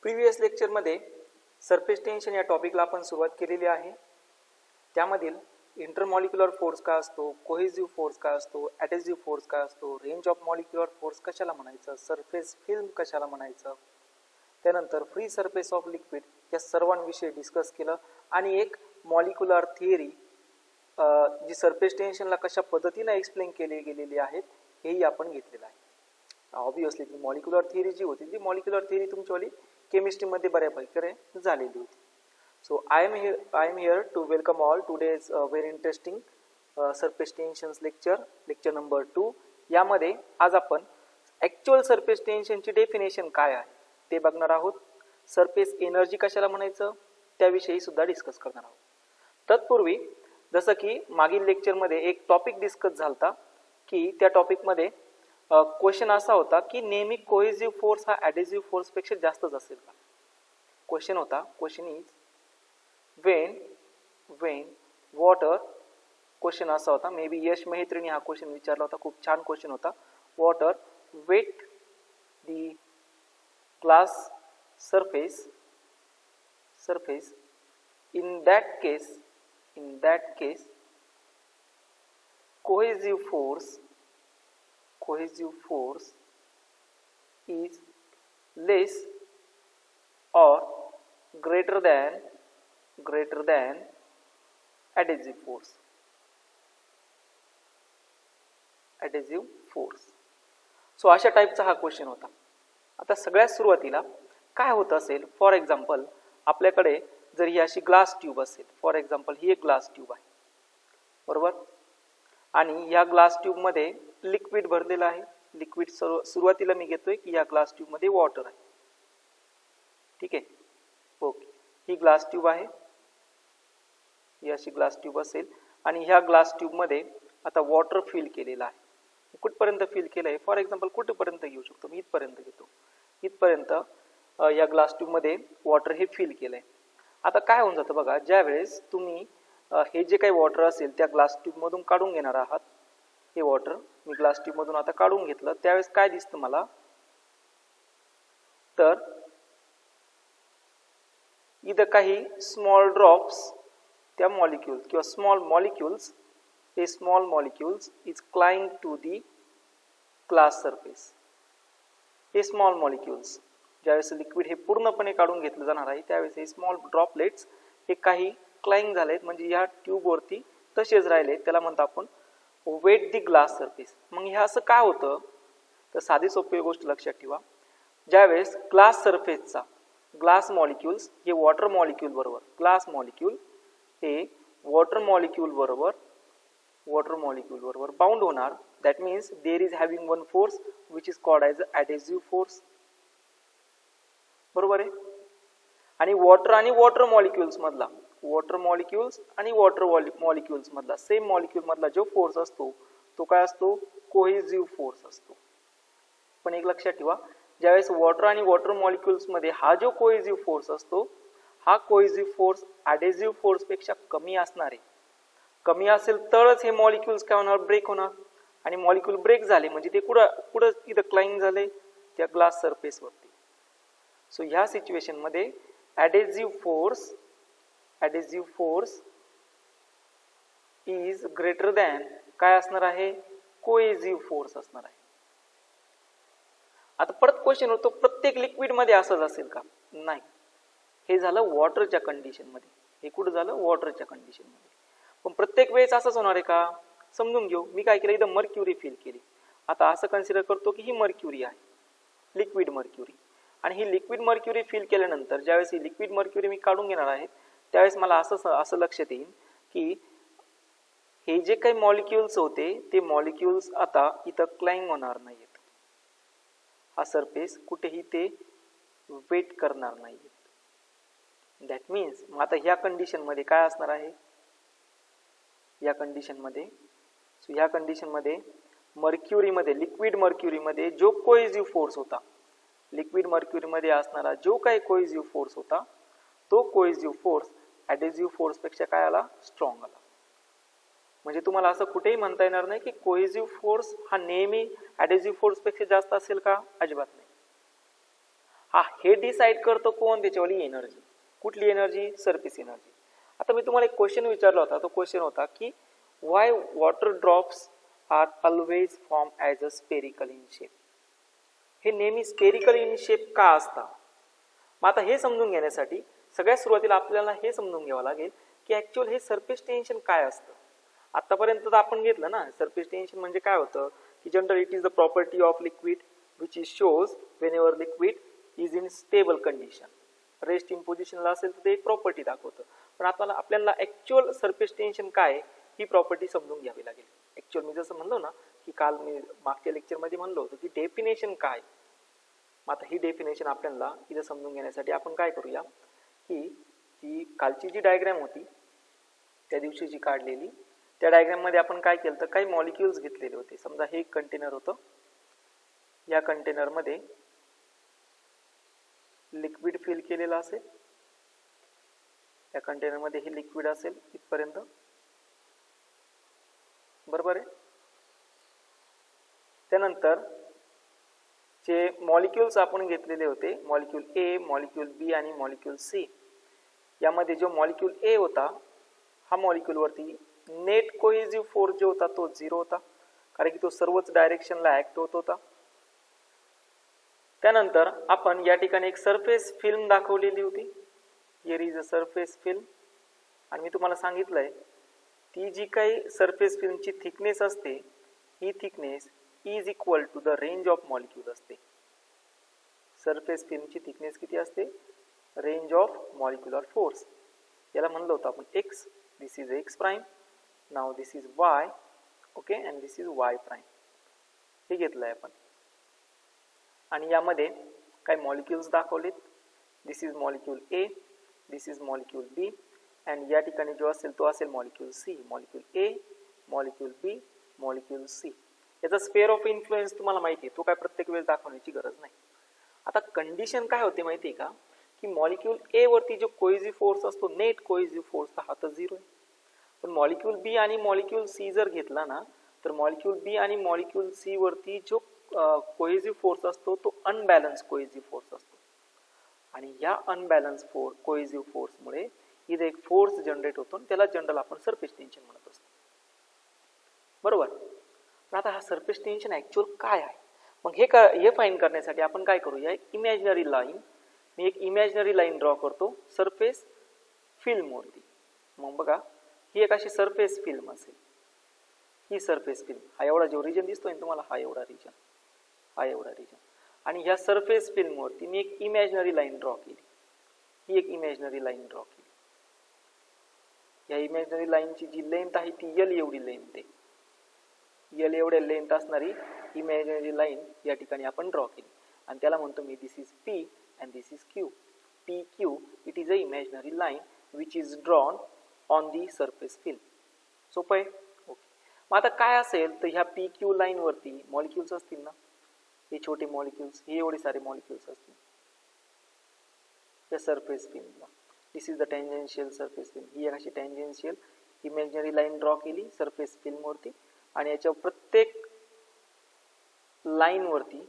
Previous लेक्चरमध्ये surface tension या टॉपिकला आपण सुरुवात केलेली आहे. त्यामधील इंटरमॉलिक्युलर फोर्स काय असतो, कोहेसिव्ह फोर्स काय असतो, ॲडेसिव्ह फोर्स काय असतो, रेंज ऑफ मॉलिक्युलर फोर्स कशाला म्हणायचं, सरफेस फिल्म कशाला म्हणायचं, त्यानंतर फ्री सरफेस ऑफ लिक्विड या सर्वांविषयी डिस्कस केलं आणि एक मॉलिक्युलर थिअरी जी सरफेस टेन्शनला कशा पद्धतीने एक्सप्लेन केली गेलेली आहेत हेही आपण घेतलेलं आहे. ऑब्विसली ती मॉलिक्युलर थिअरी जी होती ती मॉलिक्युलर थिअरी तुमच्यावाली केमिस्ट्रीमध्ये बऱ्यापैकी झालेली होती. So I am here to welcome all today's very interesting surface tensions lecture number 2. यामध्ये आज आपण ॲक्च्युअल सरफेस टेन्शनची डेफिनेशन काय आहे ते बघणार आहोत. सरफेस एनर्जी कशाला म्हणायचं त्याविषयी सुद्धा डिस्कस करणार आहोत. तत्पूर्वी जसं की मागील लेक्चरमध्ये एक टॉपिक डिस्कस झालता की त्या टॉपिकमध्ये क्वेश्चन असा होता की नेहमी कोहेसिव्ह फोर्स हा ॲडेसिव्ह फोर्सपेक्षा जास्तच असेल का. Question is when water, question असा होता, मे बी यश मेहत्रीने हा क्वेश्चन विचारला होता, खूप छान क्वेश्चन होता. Water wet the glass surface in that case cohesive force is less or greater than adhesive force. So अशा टाईपचा हा क्वेश्चन होता. आता सगळ्यात सुरुवातीला काय होत असेल, फॉर एक्झाम्पल आपल्याकडे जर ही अशी ग्लास ट्यूब असेल, फॉर एक्झाम्पल ही एक ग्लास ट्यूब आहे बरोबर, आणि या ग्लास ट्यूब मध्ये लिक्विड भरलेलं आहे. लिक्विड सुरुवातीला मी घेतोय की या ग्लास ट्यूब मध्ये वॉटर आहे. ठीक आहे, ओके. ही ग्लास ट्यूब आहे, ही अशी ग्लास ट्यूब असेल आणि ह्या ग्लास ट्यूब मध्ये आता वॉटर फिल केलेलं आहे. कुठपर्यंत फिल केलं आहे, फॉर एक्झाम्पल कुठपर्यंत घेऊ शकतो मी, इथपर्यंत घेतो. इथपर्यंत या ग्लास ट्यूब मध्ये वॉटर हे फिल केलंय. आता काय होऊन जातं बघा, ज्या वेळेस तुम्ही हे जे काही वॉटर असेल त्या ग्लास ट्यूब मधून काढून घेणार आहात, हे वॉटर मी ग्लास ट्यूब मधून आता काढून घेतलं, त्यावेळेस काय दिसतं मला, तर इथं काही स्मॉल ड्रॉप्स त्या मॉलिक्यूल किंवा small molecules is clinging to the glass surface. हे स्मॉल मॉलिक्यूल्स ज्यावेळेस लिक्विड हे पूर्णपणे काढून घेतलं जाणार आहे त्यावेळेस हे स्मॉल ड्रॉपलेट्स हे काही क्लाइंग झालेत, म्हणजे या ट्यूबवरती तसेच राहिले, त्याला म्हणतो आपण वेट दी ग्लास सरफेस. मग हे असं काय होतं, तर साधी सोपी गोष्ट लक्षात ठेवा, ज्यावेळेस ग्लास सरफेसचा ग्लास मॉलिक्यूल्स हे वॉटर मॉलिक्यूल बरोबर, ग्लास मॉलिक्यूल हे वॉटर मॉलिक्यूल बरोबर बाउंड होणार, that means there is having one force which is called as adhesive force. बरोबर आहे. आणि वॉटर आणि वॉटर मॉलिक्यूल्स मधला सेम मॉलिक्यूल मधला जो फोर्स असतो तो काय असतो, कोहेसिव्ह फोर्स असतो. पण एक लक्षात ठेवा, ज्यावेळेस वॉटर आणि वॉटर मॉलिक्यूल्स मध्ये हा जो कोहेसिव्ह फोर्स असतो, हा कोहेसिव्ह फोर्स ॲडेसिव्ह फोर्स पेक्षा कमी असणार आहे. कमी असेल तरच हे मॉलिक्यूल्स काय होणार, ब्रेक होणार. आणि मॉलिक्यूल ब्रेक झाले म्हणजे ते कुठं इथं क्लाइंग झाले, त्या ग्लास सरफेस वरती. सो ह्या सिच्युएशन मध्ये ॲडेसिव्ह फोर्स इज ग्रेटर दॅन काय असणार आहे, कोहेसिव्ह फोर्स असणार आहे. आता परत क्वेश्चन होतो, प्रत्येक लिक्विड मध्ये असंच असेल का, नाही. हे झालं वॉटरच्या कंडिशन मध्ये, हे कुठं झालं, वॉटरच्या कंडिशन मध्ये. पण प्रत्येक वेळेस असंच होणार आहे का, समजून घेऊ. मी काय केलं, इथं मर्क्युरी फिल केली. आता असं कन्सिडर करतो की ही मर्क्युरी आहे, लिक्विड मर्क्युरी. आणि ही लिक्विड मर्क्युरी फिल केल्यानंतर ज्यावेळेस ही लिक्विड मर्क्युरी मी काढून घेणार आहे त्यावेळेस मला असं लक्षात येईल की हे जे काही मॉलिक्युल्स होते ते मॉलिक्युल्स आता इथं क्लाइंग होणार नाहीत. हा सरफेस कुठेही ते वेट करणार नाहीत. दॅट मीन्स मग आता ह्या कंडिशन मध्ये काय असणार आहे, या कंडिशन मध्ये मर्क्युरीमध्ये, लिक्विड मर्क्युरीमध्ये जो कोहेसिव्ह फोर्स होता, लिक्विड मर्क्युरीमध्ये असणारा जो काही कोहेसिव्ह फोर्स होता, तो कोहेसिव्ह फोर्स ॲडेसिव्ह फोर्स पेक्षा काय आला, स्ट्रॉंग आला. म्हणजे तुम्हाला असं कुठेही म्हणता येणार नाही की कोहेसिव्ह फोर्स हा नेहमी ॲडेसिव्ह फोर्स पेक्षा जास्त असेल का, अजिबात नाही. हे डिसाईड करतो कोण, त्याच्यावाली एनर्जी. कुठली एनर्जी? Surface energy. आता मी तुम्हाला एक क्वेश्चन विचारला होता, तो क्वेश्चन होता की why water drops are always form as a spherical in shape. हे नेहमी स्पेरिकल इन शेप का असतात? मग आता हे समजून घेण्यासाठी सगळ्यात सुरुवातीला आपल्याला हे समजून घ्यावं लागेल की ऍक्च्युअल हे सरफेस टेन्शन काय असतं. आतापर्यंत तर आपण घेतलं ना, सरफेस टेन्शन म्हणजे काय होतं की general it is the property of liquid which is shows Wien ever liquid is in stable condition. Rest in पोझिशनला असेल तर ते एक प्रॉपर्टी दाखवतं. पण आपल्याला ऍक्च्युअल सरफेस टेन्शन काय ही प्रॉपर्टी समजून घ्यावी लागेल. ऍक्च्युअल मी जसं म्हणलो ना की काल मी मागच्या लेक्चरमध्ये म्हणलो होतो की डेफिनेशन काय. मग आता ही डेफिनेशन आपल्याला इथं समजून घेण्यासाठी आपण काय करूया की जी कालची जी डायग्राम होती त्या दिवशी जी काढलेली, त्या डायग्राम मध्ये आपण काय केलं तर काही मॉलिक्युल्स घेतलेले होते. समजा हे एक कंटेनर होतं, या कंटेनर मध्ये लिक्विड फिल केलेलं असेल, या कंटेनर मध्ये हे लिक्विड असेल इथपर्यंत, बरोबर आहे. त्यानंतर जे मॉलिक्युल्स आपण घेतलेले होते, मॉलिक्यूल ए, मॉलिक्यूल बी आणि मॉलिक्यूल सी, यामध्ये जो मॉलिक्यूल ए होता हा मॉलिक्यूल वरती नेट कोहेसिव्ह फोर्स जो होता तो 0 होता, कारण की तो सर्वच डायरेक्शनला ऍक्ट होत होता. त्यानंतर आपण या ठिकाणी एक सरफेस फिल्म दाखवलेली होती. Here is a surface film. आणि मी तुम्हाला सांगितलंय ती जी काही सरफेस फिल्मची थिकनेस असते, ही thickness is equal to the range of molecule असते. सरफेस फिल्मची थिकनेस किती असते? Range of molecular force. याला म्हणलं होतं आपण X. This is X prime. नाव this is Y. Okay, and this is Y prime. हे घेतलंय आपण. आणि यामध्ये काही मॉलिक्युल्स दाखवलेत. This is molecule A, this is molecule B, and या ठिकाणी जो असेल तो असेल molecule C. Molecule A, molecule B, molecule C. याचा स्फेअर ऑफ इन्फ्लुएन्स तुम्हाला माहिती आहे, तो काय प्रत्येक वेळेस दाखवण्याची गरज नाही. आता कंडिशन काय होते माहिती आहे का की मॉलिक्यूल ए वरती जो कोहेसिव्ह फोर्स असतो, नेट कोहेसिव्ह फोर्स, हा तर 0 आहे. पण मॉलिक्यूल बी आणि मॉलिक्यूल सी जर घेतला ना, तर मॉलिक्यूल बी आणि मॉलिक्यूल सी वरती जो कोहेसिव्ह फोर्स असतो तो अनबॅलन्स कोहेसिव्ह फोर्स असतो. आणि या अनबॅलन्स कोहेसिव्ह फोर्समुळे इथे एक फोर्स जनरेट होतो, त्याला जनरल आपण सरफेस टेन्शन म्हणत असतो, बरोबर. पण आता हा सरफेस टेन्शन ऍक्च्युअल काय आहे? मग हे फाइंड करण्यासाठी आपण काय करूया, एक इमॅजिनरी लाईन, मी एक इमॅजिनरी लाईन ड्रॉ करतो सरफेस फिल्म वरती. मग बघा ही एक अशी सरफेस फिल्म असेल, ही सरफेस फिल्म, हा एवढा जो रिजन दिसतोय ना तुम्हाला, हा एवढा रिजन, हा एवढा रिजन. आणि ह्या सरफेस फिल्म वरती मी एक इमॅजिनरी लाईन ड्रॉ केली. ही एक इमॅजिनरी लाईन ड्रॉ केली. या इमॅजिनरी लाईनची जी लेंथ आहे ती एल एवढी लेंथ आहे. एल एवढ्या लेंथ असणारी इमॅजिनरी लाईन या ठिकाणी आपण ड्रॉ केली. आणि त्याला म्हणतो me this is P and this is Q. P Q it is a imaginary line which is drawn on the surface film. सोपं आहे. ओके. मग आता काय असेल तर ह्या पी क्यू लाईन वरती मॉलिक्युल्स असतील ना, हे छोटे मॉलिक्युल्स, हे एवढे सारे मॉलिक्युल्स असतील या सरफेस फिल्मला. This is the tangential surface film. ही एक अशी टँजेन्शियल इमॅजिनरी लाईन ड्रॉ केली सरफेस फिल्म वरती. आणि याच्या प्रत्येक लाईन वरती,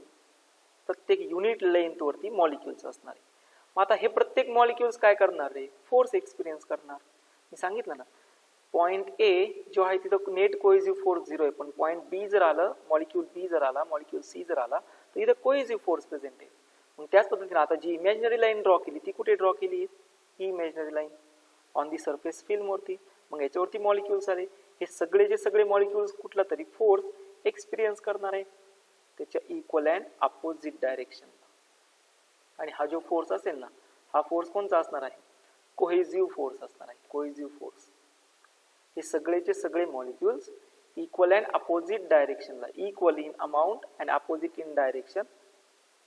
प्रत्येक युनिट लेंथ वरती मॉलिक्युल्स असणार आहे. मग आता हे प्रत्येक मॉलिक्युल्स काय करणार रे? फोर्स एक्सपिरियन्स करणार. मी सांगितलं ना, पॉइंट ए जो आहे तिथं नेट कोहेसिव्ह फोर्स 0 आहे, पण पॉइंट बी जर आलं, मॉलिक्यूल बी जर आला, मॉलिक्यूल सी जर आला, तर इथं कोहेसिव्ह फोर्स प्रेझेंट आहे. मग त्याच पद्धतीने आता जी इमॅजिनरी लाईन ड्रॉ केली ती कुठे ड्रॉ केली? ही imaginary line on the surface film वरती. मग याच्यावरती मॉलिक्युल्स आले. हे सगळे सगळे मॉलिक्युल्स कुठला तरी फोर्स एक्सपिरियन्स करणार आहे त्याच्या इक्वल अँड अपोजिट डायरेक्शन. आणि हा जो फोर्स असेल ना, हा फोर्स कोणता असणार आहे? कोहेसिव्ह फोर्स असणार आहे. Cohesive force. हे सगळेचे सगळे मॉलिक्युल्स इक्वल अँड अपोजिट डायरेक्शनला, equal in amount and opposite in direction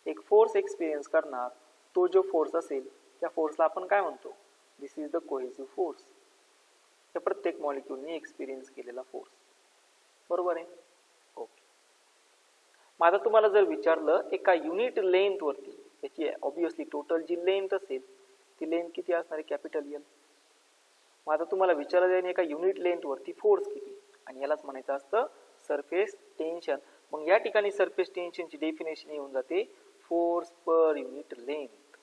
एक फोर्स एक्सपिरियन्स करणार. तो जो फोर्स असेल त्या फोर्सला आपण काय म्हणतो? दिस इज द कोहेसिव्ह फोर्स. त्या प्रत्येक मॉलिक्युलने एक्सपिरियन्स केलेला फोर्स, बरोबर आहे. ओके. मग आता तुम्हाला जर विचारलं एका युनिट लेंथ वरती, त्याची ऑब्विसली टोटल जी लेंथ असेल ती लेंथ किती असणार आहे? Capital L. मग आता तुम्हाला विचारलं जाईल एका युनिट लेंथ वरती फोर्स किती, आणि यालाच म्हणायचं असतं सरफेस टेन्शन. मग या ठिकाणी सरफेस टेन्शनची डेफिनेशन येऊन जाते force per unit length.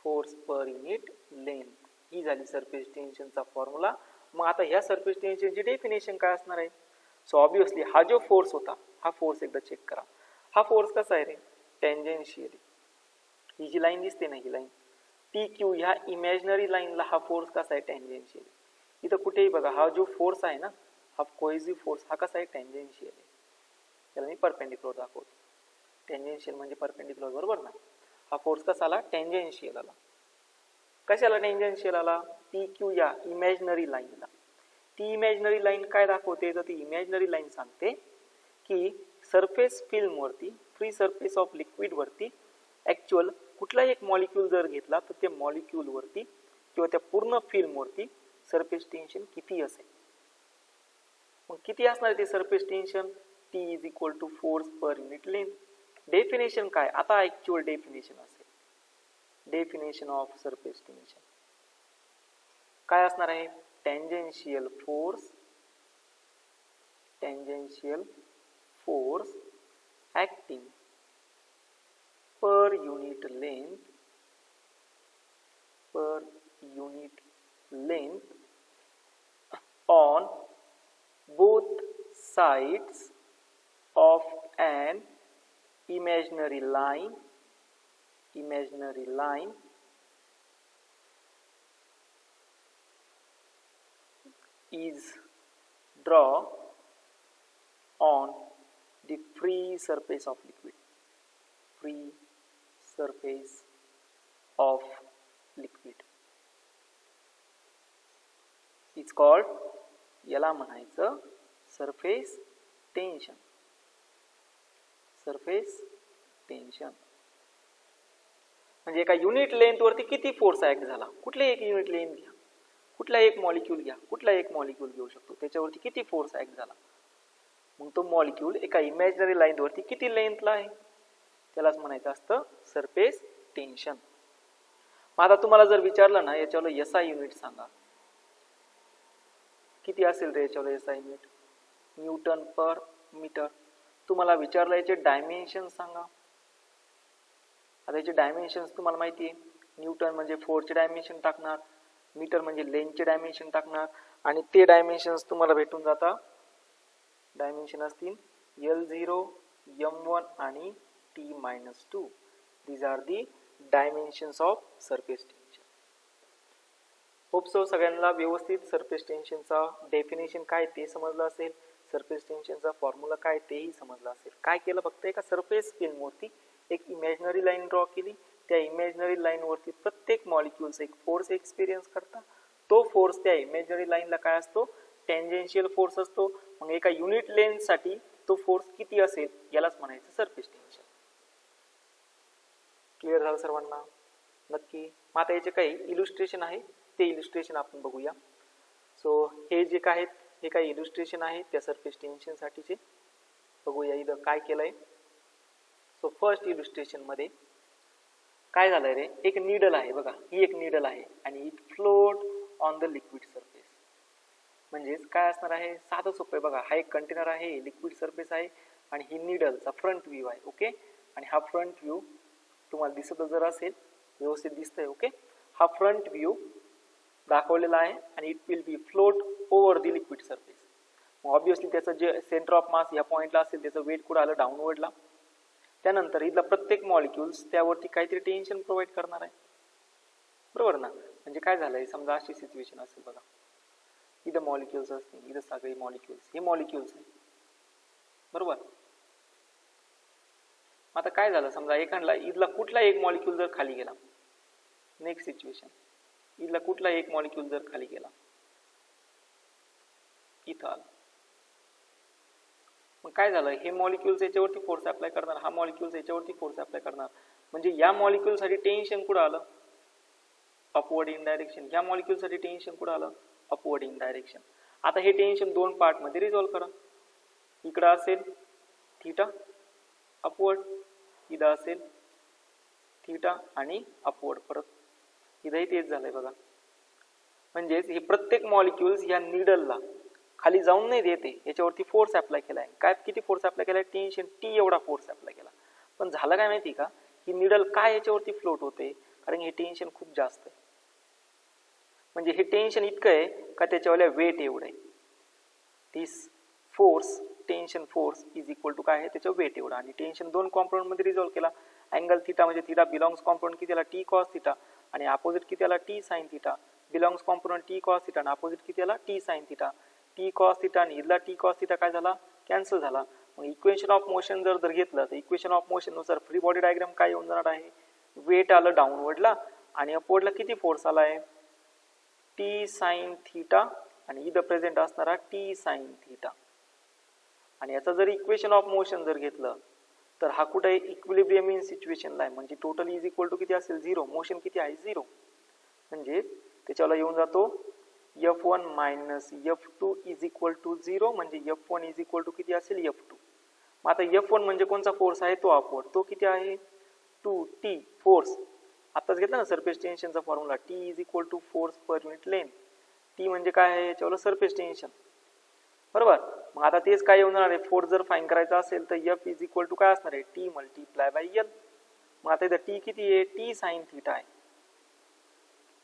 Force per unit length ही झाली सरफेस टेन्शनचा फॉर्म्युला. मग आता ह्या सरफेस टेन्शनची डेफिनेशन काय असणार आहे? सो ऑब्विसली हा जो फोर्स होता, हा फोर्स एकदा चेक करा. हा फोर्स कसा आहे रे? टेंजेन्शियल. ही जी लाईन दिसते ना, ही लाईन पी क्यू, ह्या इमॅजिनरी लाईनला हा फोर्स कसा आहे? टेंजेन्शियल. इथं कुठेही बघा, हा जो फोर्स आहे ना, हा कोहेसिव्ह फोर्स, हा कसा आहे? टेंजेन्शियल आहे. त्याला मी परपेंडिक्युलर दाखवतो. टेंजेन्शियल म्हणजे परपेंडिक्युलर, बरोबर ना? हा फोर्स कसा आला? टेंजेन्शियल आला. कशाला टेंजेन्शियल आला? पी क्यू या इमॅजिनरी लाईनला. ती इमॅजिनरी लाईन काय दाखवते? तर ती इमॅजिनरी लाईन सांगते की सरफेस फिल्म वरती, फ्री सरफेस ऑफ लिक्विड वरती ऍक्च्युअल कुठलाही एक मॉलिक्यूल जर घेतला तर त्या मॉलिक्यूल वरती किंवा त्या पूर्ण फिल्म वरती सरफेस टेन्शन किती असेल. मग किती असणार ते surface tension? T is equal to force per unit length. Definition काय? आता ऍक्च्युअल डेफिनेशन असेल. डेफिनेशन ऑफ सरफेस टेन्शन काय असणार आहे? Tangential force, tangential force acting per unit length on both sides of an imaginary line is drawn on the free surface of liquid. Free surface of liquid is called, याला म्हणायचं surface tension. Surface tension म्हणजे एका unit length वरती किती force act झाला. कुठले एक unit length घ्या, कुठला एक मॉलिक्यूल घ्या, कुठला एक मॉलिक्यूल घेऊ शकतो, त्याच्यावरती किती फोर्स ऍक्ट झाला. मग तो मॉलिक्यूल एका इमॅजिनरी लाईन वरती किती लेंथला आहे, त्यालाच म्हणायचं असतं सरफेस टेन्शन. मग आता तुम्हाला जर विचारलं ना, याच्यावर SI युनिट सांगा, किती असेल रे याच्यावर SI युनिट? न्यूटन पर मीटर. तुम्हाला विचारलं याचे डायमेन्शन सांगा. आता याचे डायमेन्शन्स तुम्हाला माहिती आहे. न्यूटन म्हणजे फोर्सचे डायमेन्शन टाकणार, मीटर म्हणजे लेंथचे डायमेन्शन टाकणार, आणि ते डायमेन्शन्स तुम्हाला भेटून जातात. डायमेन्शन असतील L0, M1 आणि T-2. these are the dimensions of surface tension. Hope so सगळ्यांना व्यवस्थित सरफेस टेन्शनचा डेफिनेशन काय ते समजलं असेल, सरफेस टेन्शनचा फॉर्म्युला काय तेही समजलं असेल. काय केलं? फक्त एका सरफेस फिल्म वरती एक इमॅजिनरी लाईन ड्रॉ केली. त्या इमॅजिनरी लाईन वरती प्रत्येक मॉलिक्यूल्स एक फोर्स एक्सपिरियन्स करता. तो फोर्स त्या इमॅजिनरी लाईनला काय असतो? टेंजेन्शियल फोर्स असतो. मग एका युनिट लेंथ साठी तो फोर्स किती असेल यालाच म्हणायचं सरफेस टेन्शन. क्लिअर झालं सर्वांना? नक्की. मग आता याचे काही इलुस्ट्रेशन आहे, ते इलुस्ट्रेशन आपण बघूया. सो हे जे काय आहेत हे काही इलुस्ट्रेशन आहे त्या सरफेस टेन्शन साठीचे. बघूया इथं काय केलंय. सो फर्स्ट इलुस्ट्रेशन मध्ये काय झालंय रे, एक नीडल आहे बघा, ही एक नीडल आहे आणि it float on the liquid surface. म्हणजेच काय असणार आहे, साधं सोपं आहे बघा. हा एक कंटेनर आहे, लिक्विड सरफेस आहे आणि ही नीडलचा फ्रंट व्ह्यू आहे. ओके, आणि हा फ्रंट व्ह्यू तुम्हाला दिसत जर असेल, व्यवस्थित दिसतंय. ओके, हा फ्रंट व्ह्यू दाखवलेला आहे आणि it will be float over the liquid surface. मग ऑब्विसली त्याचं जे सेंटर ऑफ मास या पॉइंटला असेल त्याचं वेट कुठं आलं? डाऊनवर्डला. त्यानंतर इथला प्रत्येक मॉलिक्युल्स त्यावरती काहीतरी टेन्शन प्रोव्हाइड करणार आहे, बरोबर ना? म्हणजे काय झालंय, समजा अशी सिच्युएशन असेल बघा, इथं मॉलिक्युल्स असतील, इथं सगळे मॉलिक्युल्स, हे मॉलिक्युल्स आहे, बरोबर. आता काय झालं, समजा एखादा इथला कुठला एक मॉलिक्यूल जर खाली गेला, नेक्स्ट सिच्युएशन, इथला कुठला एक मॉलिक्यूल जर खाली गेला, इथं आला, मग काय झालं, हे मॉलिक्युल्स याच्यावरती फोर्स अप्लाय करणार, हा मॉलिक्युल्स याच्यावरती फोर्स अप्लाय करणार. म्हणजे या मॉलिक्युल साठी टेन्शन कुठं आलं? Upward in direction. या मॉलिक्युल साठी टेन्शन कुठं आलं? Upward in direction. आता हे टेन्शन दोन पार्ट मध्ये रिझॉल्व करा. इकडं असेल थीटा अपवर्ड, इथं असेल थीटा आणि अपवर्ड परत. इथंही तेच झालंय बघा. म्हणजेच हे प्रत्येक मॉलिक्युल्स या नीडलला खाली जाऊन नाही देते, याच्यावरती फोर्स अप्लाय केलाय. काय, किती फोर्स अप्लाय केलाय? टेन्शन T एवढा फोर्स अप्लाय केला. पण झालं काय माहिती का, की निडल काय याच्यावरती फ्लोट होते, कारण हे टेन्शन खूप जास्त आहे. म्हणजे हे टेन्शन इतकं आहे का त्याच्यावाल्या वेट एवढं आहे. This force, tension force is equal to काय आहे, त्याच्या वेट एवढा. आणि टेन्शन दोन कॉम्पोनंट मध्ये रिझॉल्व्ह केला. अँगल थिटा म्हणजे थिटा बिलॉंग्स कॉम्पोनंट किती आला, टी कॉस थिटा, आणि अपोजिट किती आला, T sine theta. Belongs component T cos theta आणि अपोजिट किती आला, T sine theta. T cos theta आणि इथला टी कॉस थिटा काय झाला, कॅन्सल झाला. मग इक्वेशन ऑफ मोशन जर घेतलं तर इक्वेशन ऑफ मोशन नुसार फ्री बॉडी डायग्राम काय येऊन जाणार आहे, वेट आलं डाऊनवर्डला आणि अपवर्डला किती फोर्स आलाय, टी साइन थिटा, आणि इथं प्रेझेंट असणारा टी साइन थिटा. आणि याचा जर इक्वेशन ऑफ मोशन जर घेतलं तर हा कुठे इक्विलिब्रियम इन सिच्युएशनला आहे, म्हणजे टोटल इज इक्वल टू किती असेल, झिरो. मोशन किती आहे, झिरो. म्हणजे त्याच्याला येऊन जातो F1 minus F2 is equal to zero, म्हणजे F1 इज इक्वल टू किती असेल, F2. मग आता F1 म्हणजे कोणता फोर्स आहे, तो अपवर्ड, तो किती आहे, 2T फोर्स. आताच घेतला ना सरफेस टेन्शनचा formula, T is equal to force per unit length. T म्हणजे काय आहे, याच्यावर सरफेस टेन्शन, बरोबर. मग आता तेच काय येऊन जाणार आहे, फोर्स जर फाइंड करायचा असेल तर F इज इक्वल टू काय असणार आहे, T मल्टिप्लाय बाय L. मग आता इथं T किती आहे, T साइन थिटा आहे.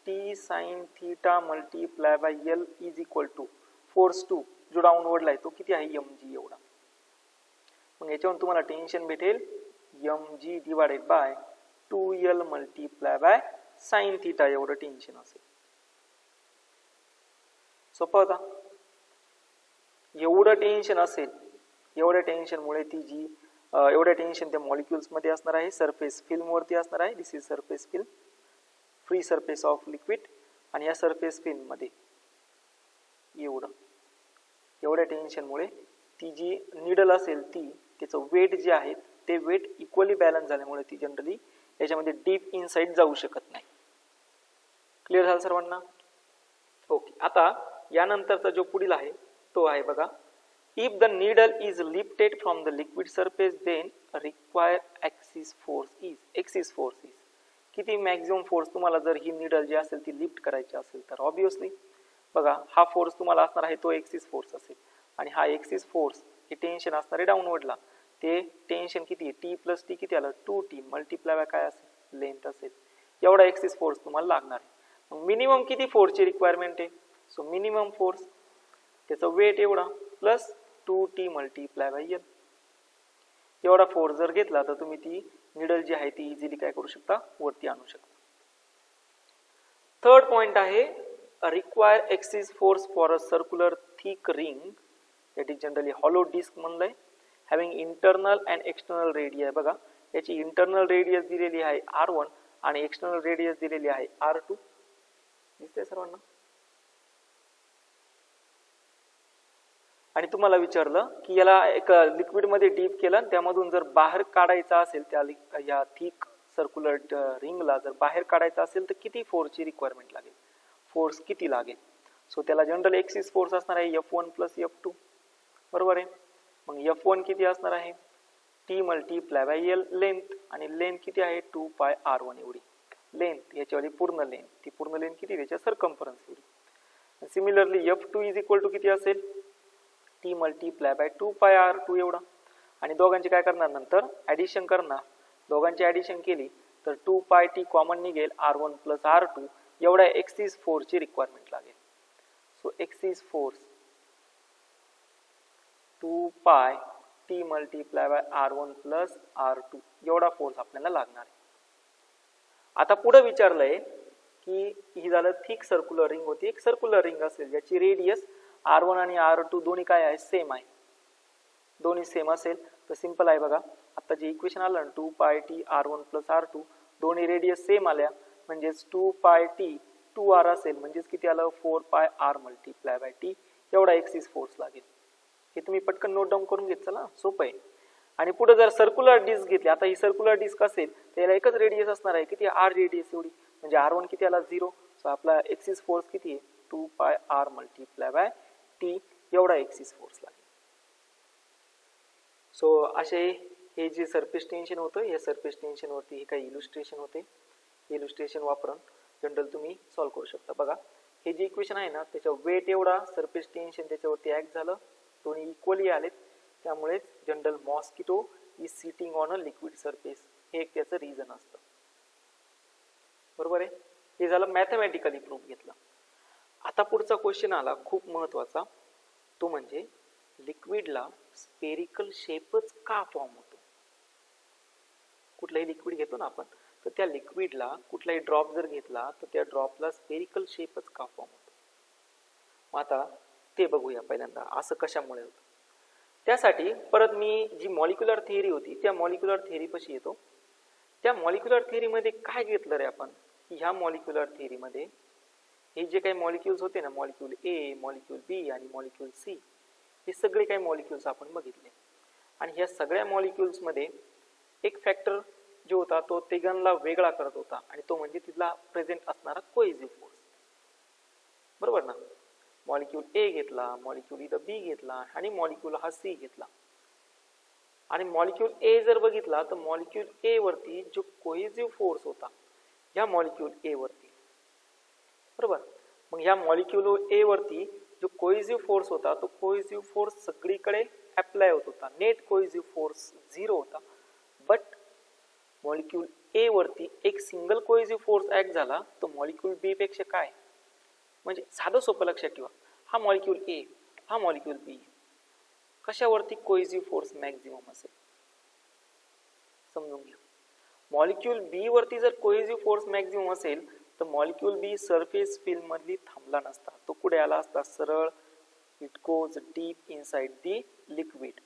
T sine theta multiply by L is equal to force 2 जो डाऊनवर्डला आहे तो किती आहे, mg एवढा. मग याच्यावरून तुम्हाला टेन्शन भेटेल mg divided by 2L multiply by sine theta एवढं टेन्शन असेल. सोपं होता. एवढं टेन्शन असेल, एवढ्या टेन्शनमुळे ती जी एवढ्या टेन्शन त्या मॉलिक्युल्स मध्ये असणार आहे, सरफेस फिल्म वरती असणार आहे. This is surface film, free surface of liquid. आणि या सरफेस फिल्म मध्ये एवढ्या टेन्शनमुळे ती जी निडल असेल ती त्याचं वेट जे आहे ते वेट इक्वली बॅलन्स झाल्यामुळे ती जनरली याच्यामध्ये डीप इनसाइड जाऊ शकत नाही. क्लिअर झालं सर्वांना? ओके. आता यानंतरचा जो पुढील आहे तो आहे बघा, if the needle is lifted from the liquid surface then require excess force is. किती मॅक्झिमम फोर्स तुम्हाला जर ही नीडल जी असेल ती लिफ्ट करायची असेल तर ऑब्विसली बघा हा फोर्स तुम्हाला असणार आहे तो एक्सिस फोर्स असेल. आणि हा एक्सिस फोर्स हे टेन्शन असणार आहे डाऊनवर्डला. ते टेन्शन किती आहे, टी प्लस टी किती आलं, 2T मल्टिप्लाय बाय काय असेल, लेंथ असेल. एवढा एक्सिस फोर्स तुम्हाला लागणार आहे. मग मिनिमम किती फोर्सची रिक्वायरमेंट आहे, सो मिनिमम फोर्स त्याचा वेट एवढा plus 2T multiply by L. एवढा फोर्स जर घेतला तर तुम्ही ती निडल जी आहे ती इझिली काय करू शकता, वरती आणू शकता. थर्ड पॉइंट आहे require excess force for a circular thick ring that is generally hollow disc म्हणलंय, having internal and external radius. बघा याची इंटरनल रेडियस दिलेली आहे R1 आणि एक्सटर्नल रेडियस दिलेली आहे R2. दिसतंय सर्वांना? आणि तुम्हाला विचारलं की याला एक लिक्विड मध्ये डीप केलं, त्यामधून जर बाहेर काढायचा असेल त्या या थिक सर्क्युलर रिंगला जर बाहेर काढायचा असेल तर किती फोर्सची रिक्वायरमेंट लागेल, फोर्स किती लागेल. सो त्याला जनरल एक्सिस फोर्स असणार आहे F1 प्लस F2, बरोबर आहे. मग F1 किती असणार आहे, T multiply by L length, आणि लेंथ किती आहे 2πr1 एवढी लेंथ. याच्यावरती पूर्ण लेंथ, ती पूर्ण लेंथ किती, त्याच्या सर्कम्फरन्स एवढी. Similarly F2 is equal to किती असेल, T मल्टिप्लाय बाय 2πr2 एवढा. आणि दोघांची काय करणार, नंतर ऍडिशन करणार. दोघांची ऍडिशन केली तर 2πt कॉमन निघेल, R1 प्लस R2 एवढ्या एक्सिस फोर्सची रिक्वायरमेंट लागेल. So axis force 2πt multiply by R1 plus R2 एवढा फोर्स आपल्याला लागणार आहे. आता पुढे विचारलंय की ही झालं थिक सर्क्युलर रिंग होती, एक सर्क्युलर रिंग असेल ज्याची रेडियस R1 आणि R2 दोन्ही काय आहे, सेम आहे. दोन्ही सेम असेल तर सिंपल आहे बघा. आता जे इक्वेशन आलं ना 2πt R1 प्लस R2, दोन्ही रेडियस सेम आल्या म्हणजेच 2πt 2r असेल म्हणजेच किती आलं 4πr मल्टिप्लाय बाय t एवढा एक्सिस फोर्स लागेल. हे तुम्ही पटकन नोट डाऊन करून घेतलं ना, सोपं आहे. आणि पुढे जर सर्क्युलर डिस्क घेतली, आता ही सर्क्युलर डिस्क असेल तर याला एकच रेडियस असणार आहे, किती r रेडियस एवढी, म्हणजे R1 किती आला 0. सो आपला एक्सिस फोर्स किती आहे 2πr मल्टिप्लाय बाय t एवढा एक्सिस फोर्स लागेल. सो असे हे जे सरफेस टेन्शन होतं, या सरफेस टेन्शन वरती हे काही इलुस्ट्रेशन होते. इलुस्ट्रेशन वापरून जनरल तुम्ही सॉल्व्ह करू शकता. बघा हे जे इक्वेशन आहे ना त्याच्या वेट एवढा सरफेस टेन्शन त्याच्यावरती ऍक्ट झालं, दोन्ही इक्वली आलेत, त्यामुळे general mosquito is sitting on a liquid surface, हे एक त्याचं रिझन असतं. बरोबर आहे. हे झालं मॅथमॅटिकली प्रूफ घेतलं. आता पुढचा क्वेश्चन आला खूप महत्वाचा, तो म्हणजे लिक्विडला स्पेरिकल शेपच का फॉर्म होतो. कुठलाही लिक्विड घेतो ना आपण, तर त्या लिक्विडला कुठलाही ड्रॉप जर घेतला तर त्या ड्रॉपला स्पेरिकल शेपच का फॉर्म होतो. आता ते बघूया पहिल्यांदा असं कशामुळे होतं. त्यासाठी परत मी जी मॉलिक्युलर थिअरी होती त्या मॉलिक्युलर थिअरी पाशी येतो. त्या मॉलिक्युलर थिअरीमध्ये काय घेतलं रे आपण, की ह्या मॉलिक्युलर थिअरीमध्ये हे जे काही मॉलिक्युल्स होते ना, मॉलिक्यूल ए, मॉलिक्यूल बी आणि मॉलिक्यूल सी, हे सगळे काही मॉलिक्युल्स आपण बघितले. आणि ह्या सगळ्या मॉलिक्युल्समध्ये एक फॅक्टर जो होता तो तिघांना वेगळा करत होता, आणि तो म्हणजे तिथला प्रेझेंट असणारा कोहेसिव्ह फोर्स. बरोबर ना. मॉलिक्यूल ए घेतला, मॉलिक्यूल इथं बी घेतला आणि मॉलिक्यूल हा सी घेतला. आणि मॉलिक्यूल ए जर बघितला तर मॉलिक्यूल ए वरती जो कोहेसिव्ह फोर्स होता ह्या मॉलिक्यूल ए वरती, बरोबर. मग ह्या मॉलिक्यूल ए वरती जो कोहेसिव्ह फोर्स होता तो कोहेसिव्ह फोर्स सगळीकडे अप्लाय होत होता. नेट कोहेसिव्ह फोर्स 0 होता. बट मॉलिक्यूल ए वरती एक सिंगल कोहेसिव्ह फोर्स ऍक्ट झाला, तो मॉलिक्यूल बी पेक्षा काय, म्हणजे साधं सोपं लक्षात ठेवा, हा मॉलिक्यूल ए, हा मॉलिक्यूल बी, कशावरती कोहेसिव्ह फोर्स मॅक्झिमम असेल समजून घ्या. मॉलिक्यूल बी वरती जर कोहेसिव्ह फोर्स मॅक्झिमम असेल तर मॉलिक्यूल बी सरफेस फिल्म मधली थांबला नसता, तो कुठे आला असता, सरळ it goes deep inside the liquid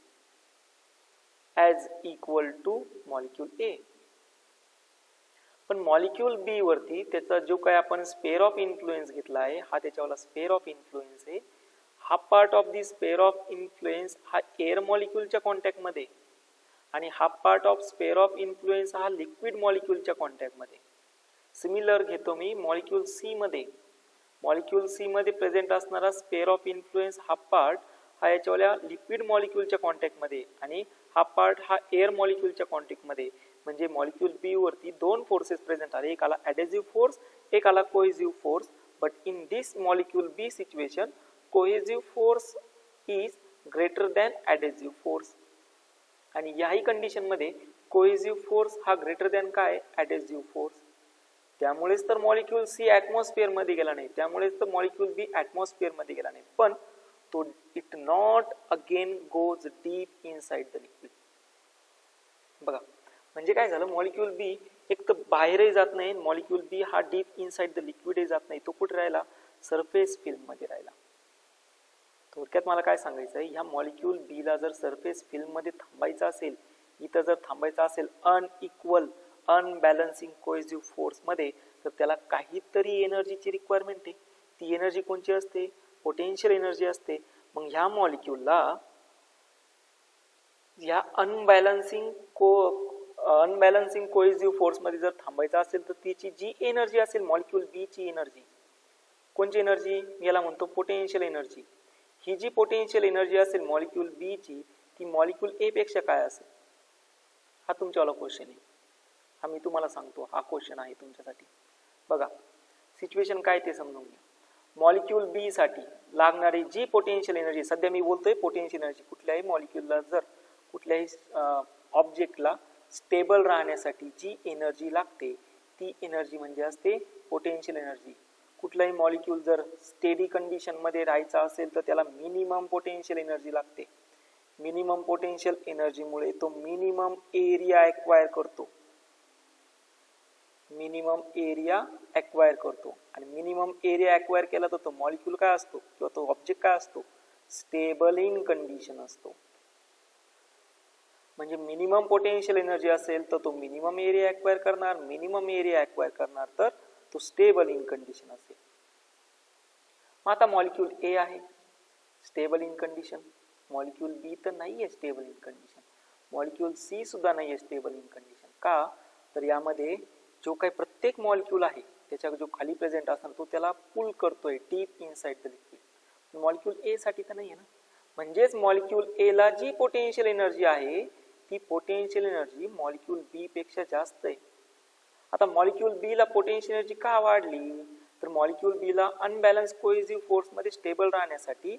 as equal to molecule A. पण मॉलिक्यूल बी वरती त्याचा जो काय आपण स्पेअर ऑफ इन्फ्लुएन्स घेतला आहे, हा त्याच्यावाला स्पेअर ऑफ इन्फ्लुएन्स आहे. हा part of the spare of influence हा एअर मॉलिक्यूलच्या कॉन्टॅक्ट मध्ये, आणि हा part of spare of influence हा लिक्विड मॉलिक्यूलच्या कॉन्टॅक्ट मध्ये. सिमिलर घेतो मी मॉलिक्यूल सी मध्ये. मॉलिक्यूल सी मध्ये प्रेझेंट असणारा स्पेअर ऑफ इन्फ्लुएन्स हा पार्ट हा याच्यावाल्या लिक्विड मॉलिक्यूलच्या कॉन्टॅक्ट मध्ये, आणि हा पार्ट हा एअर मॉलिक्यूलच्या कॉन्टॅक्ट मध्ये. म्हणजे मॉलिक्यूल बी वरती दोन फोर्सेस प्रेझेंट आले, एक आला ॲडेसिव्ह फोर्स, एक आला cohesive force. But in this molecule B situation cohesive force is greater than adhesive force. आणि याही कंडिशन मध्ये कोहेसिव्ह फोर्स हा ग्रेटर दॅन काय, ॲडेसिव्ह फोर्स. त्यामुळेच तर मॉलिक्यूल सी ॲटमॉस्फिअर मध्ये गेला नाही, त्यामुळेच तर मॉलिक्यूल बी ॲटमॉस्फिअर मध्ये गेला नाही. पण तो it not again goes deep inside the liquid. बघा म्हणजे काय झालं, मॉलिक्यूल बी एक तर बाहेरही जात नाही, मॉलिक्यूल बी हा डीप इनसाइड द लिक्विडही जात नाही, तो कुठे राहिला, सरफेस फिल्म मध्ये राहिला. थोडक्यात मला काय सांगायचं आहे, ह्या मॉलिक्यूल बी ला जर सरफेस फिल्म मध्ये थांबायचं असेल, इथं जर थांबायचं असेल अनइक्वल अनबॅलन्सिंग कोहेसिव्ह फोर्स मध्ये, तर त्याला काहीतरी एनर्जीची रिक्वायरमेंट आहे. ती एनर्जी कोणची असते, पोटेन्शियल एनर्जी असते. मग ह्या मॉलिक्यूलला ह्या अनबॅलन्सिंग कोहेसिव्ह फोर्स मध्ये जर थांबायचं असेल तर तिची जी एनर्जी असेल मॉलिक्यूल बी ची एनर्जी, कोणची एनर्जी, याला म्हणतो पोटेन्शियल एनर्जी. ही जी पोटेन्शियल एनर्जी असेल मॉलिक्यूल बी ची, ती मॉलिक्यूल ए पेक्षा काय असेल, हा तुमच्यावाला क्वेश्चन आहे. हा मी तुम्हाला सांगतो, हा क्वेश्चन आहे तुमच्यासाठी. बघा सिच्युएशन काय ते समजून घ्या. मॉलिक्यूल बी साठी लागणारी जी पोटेन्शियल एनर्जी, सध्या मी बोलतोय पोटेन्शियल एनर्जी, कुठल्याही मॉलिक्यूलला जर कुठल्याही ऑब्जेक्टला स्टेबल राहण्यासाठी जी एनर्जी लागते ती एनर्जी म्हणजे असते पोटेन्शियल एनर्जी. कुठलाही मॉलिक्यूल जर स्टेडी कंडिशन मध्ये राहायचा असेल तर त्याला मिनिमम पोटेन्शियल एनर्जी लागते. मिनिमम पोटेन्शियल एनर्जीमुळे तो मिनिमम एरिया ॲक्वायर करतो, मिनिमम एरिया ॲक्वायर करतो. आणि मिनिमम एरिया ॲक्वायर केला तर तो मॉलिक्यूल काय असतो किंवा तो ऑब्जेक्ट काय असतो, स्टेबल इन कंडिशन असतो. म्हणजे मिनिमम पोटेन्शियल एनर्जी असेल तर तो मिनिमम एरिया ॲक्वायर करणार, मिनिमम एरिया ॲक्वायर करणार तर तो स्टेबल इन कंडिशन असेल. मग आता मॉलिक्यूल ए आहे stable in condition, molecule B तर नाहीये stable in condition, molecule C सुद्धा नाहीये स्टेबल इन कंडिशन. का तर यामध्ये जो काही प्रत्येक मॉलिक्यूल आहे त्याच्या जो खाली प्रेझेंट असणार तो त्याला पुल करतोय deep inside the liquid. Molecule A साठी तर नाहीये ना. म्हणजेच मॉलिक्यूल ए ला जी पोटेन्शियल एनर्जी आहे ती पोटेन्शियल एनर्जी मॉलिक्यूल बी पेक्षा जास्त आहे. आता मॉलिक्यूल बी ला पोटेन्शियल एनर्जी का वाढली, तर मॉलिक्यूल बी ला अनबॅलन्स कोहेसिव्ह फोर्स मध्ये स्टेबल राहण्यासाठी,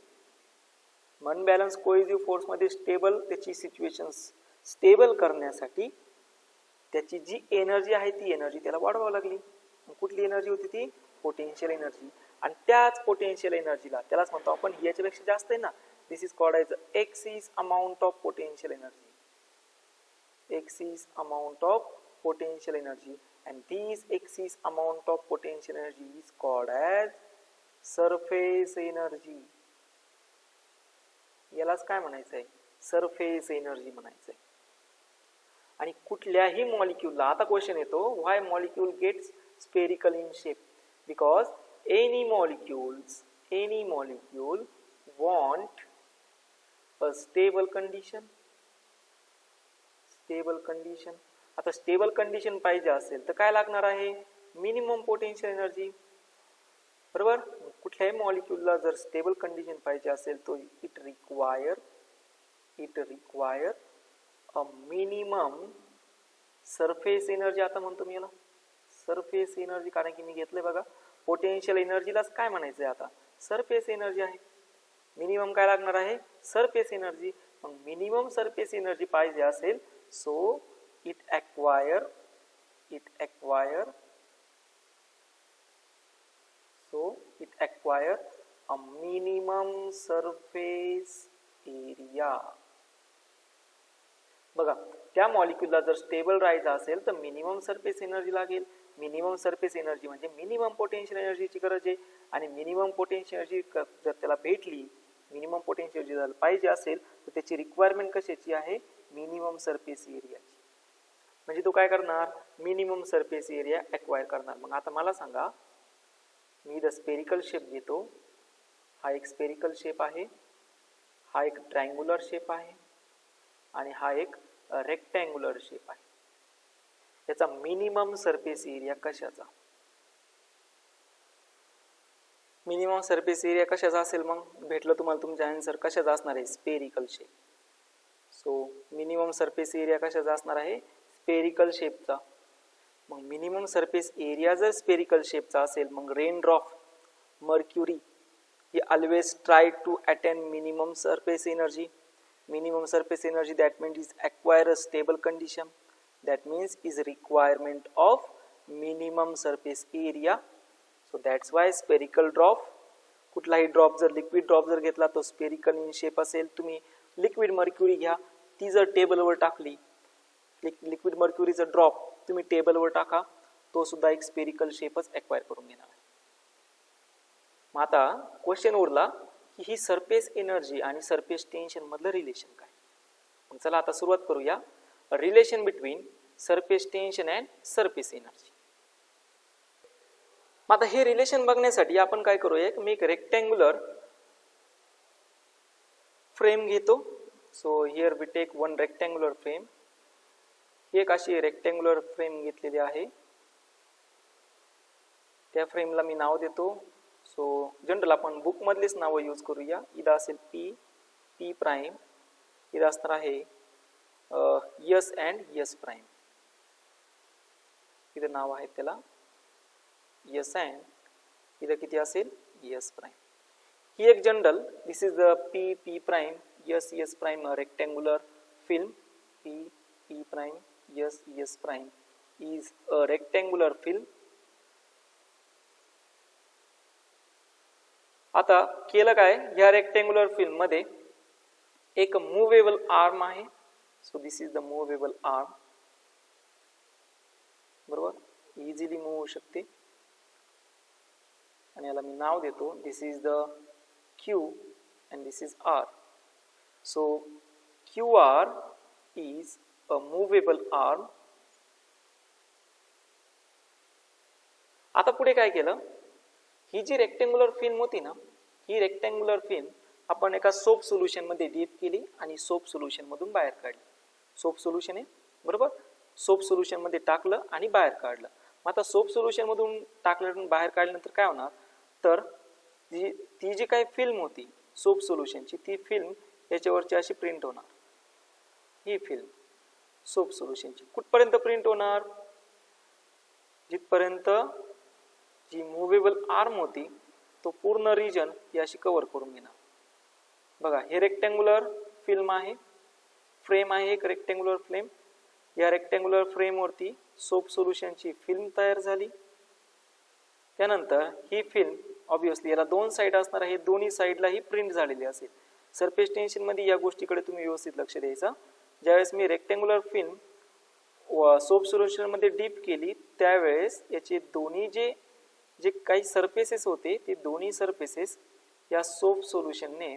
अनबॅलन्स कोहेसिव्ह फोर्स मध्ये स्टेबल त्याची सिच्युएशन्स स्टेबल करण्यासाठी त्याची जी एनर्जी आहे ती एनर्जी त्याला वाढवावी लागली. कुठली एनर्जी होती ती? Potential energy. आणि त्याच पोटेन्शियल एनर्जीला त्यालाच म्हणतो आपण याच्यापेक्षा जास्त आहे ना, this is called as excess amount of potential energy. Excess amount of potential energy, and this excess amount of potential energy is called as surface energy. यालाच काय म्हणायचंय? सरफेस एनर्जी म्हणायचंय. आणि कुठल्याही मॉलिक्यूलला आता क्वेश्चन येतो, why molecule gets spherical in shape? Because any molecule want a stable condition. Stable condition. आता stable condition पाहिजे असेल तर काय लागणार आहे? Minimum potential energy. बरोबर. कुठल्याही मॉलिक्यूलला जर स्टेबल कंडिशन पाहिजे असेल तो it require a minimum surface energy. आता म्हणतो मी याला सरफेस एनर्जी, कारण की मी घेतलंय बघा पोटेन्शियल एनर्जीलाच काय म्हणायचंय आता? सरफेस एनर्जी आहे. मिनिमम काय लागणार आहे? Surface energy. मग मिनिमम सरफेस एनर्जी पाहिजे असेल, so it acquire a minimum surface area. बघा त्या मॉलिक्यूलला जर स्टेबल राहायचं असेल तर मिनिमम सरफेस एनर्जी लागेल. मिनिमम सरफेस एनर्जी म्हणजे मिनिमम पोटेन्शियल एनर्जीची गरज आहे. आणि मिनिमम पोटेन्शियल एनर्जी जर त्याला भेटली, मिनिमम पोटेन्शियल एनर्जी जर पाहिजे असेल तर त्याची रिक्वायरमेंट कशाची आहे? मिनिमम सरफेस एरियाची. म्हणजे तो काय करणार? मिनिमम सरफेस एरिया एक्वायर करणार. मग आता मला सांगा, मी इथं स्पेरिकल शेप घेतो. हा एक स्पेरिकल शेप आहे, हा एक ट्रायंग्युलर शेप आहे आणि हा एक रेक्टँग्युलर शेप आहे. याचा मिनिमम सरफेस एरिया कशाचा? मिनिमम सरफेस एरिया कशाचा असेल? मग भेटलं तुम्हाला तुमचा आन्सर. कशाचा असणार आहे? Spherical shape. So minimum surface area कशाचा असणार आहे? स्पेरिकल शेपचा. मग मिनिमम सरफेस एरिया जर स्पेरिकल शेपचा असेल, मग रेनड्रॉप मर्क्युरी ही always try to attain minimum surface energy. Minimum surface energy, that means is acquire a stable condition, that means is requirement of minimum surface area. So that's why spherical drop. कुठलाही drop जर liquid drop जर घेतला तो spherical in shape असेल. तुम्ही liquid mercury घ्या, ती जर टेबलवर टाकली, लिक्विड मर्क्युरीचा ड्रॉप तुम्ही टेबलवर टाका, तो सुद्धा एक स्पेरिकल शेपच एक्वायर करून घेणार आहे. मग आता क्वेश्चन उरला की ही सरफेस एनर्जी आणि सरफेस टेन्शन मधलं रिलेशन काय? मग चला आता सुरुवात करूया. Relation between surface tension and surface energy. मग आता हे रिलेशन बघण्यासाठी आपण काय करूया, मी एक रेक्टँग्युलर फ्रेम घेतो. So here we take one rectangular frame. ही एक अशी रेक्टँग्युलर फ्रेम घेतलेली आहे. त्या फ्रेमला मी नाव देतो. सो जनरल आपण बुक मधलेच नाव यूज करूया. इथं असेल पी प्राइम, इथं असणार आहे यस अँड यस प्राइम. इथं नाव आहे त्याला यस अँड इथं किती असेल? Yes prime. ही एक general, this is the P prime S prime rectangular film. P prime S prime is a rectangular film. आता केलं काय, या रेक्टँग्युलर फिल्म मध्ये एक मूवेबल आर्म आहे. So this is the movable arm. बरोबर, इझिली मूव्ह होऊ शकते. आणि याला मी नाव देतो, this is the Q and this is R. So Q R is a movable arm. आता पुढे काय केलं, ही जी रेक्टँग्युलर फिल्म होती ना, ही रेक्टँग्युलर फिल्म आपण एका सोप सोल्युशन मध्ये डीप केली आणि सोप सोल्युशन मधून बाहेर काढली. सोप सोल्युशन आहे बरोबर, सोप सोल्युशन मध्ये टाकलं आणि बाहेर काढलं. मग आता सोप सोल्युशन मधून टाकलं बाहेर काढल्यानंतर काय होणार, तर ती जी काही फिल्म होती सोप सोल्युशनची, ती फिल्म याच्यावरची अशी प्रिंट होणार. ही फिल्म सोप सोल्युशनची कुठपर्यंत प्रिंट होणार, जिथपर्यंत जी मूवेबल आर्म होती तो पूर्ण रिजन याशी कव्हर करून घेणार. बघा, हे रेक्टँग्युलर फिल्म आहे. फ्रेम आहे एक रेक्टँग्युलर फ्रेम. या रेक्टँग्युलर फ्रेमवरती सोप सोल्युशनची फिल्म तयार झाली. त्यानंतर ही फिल्म ऑब्विसली याला दोन साईड असणार आहे, दोन्ही साईडला ही प्रिंट झालेली असेल. सरफेस टेन्शन मध्ये या गोष्टीकडे तुम्ही व्यवस्थित लक्ष द्यायचं. ज्यावेळेस मी रेक्टँग्युलर फिल्म सोप सोल्युशन मध्ये डीप केली त्यावेळेस याचे दोन्ही जे काही सरफेसेस होते ते दोन्ही सरफेसेस या सोप सोल्युशनने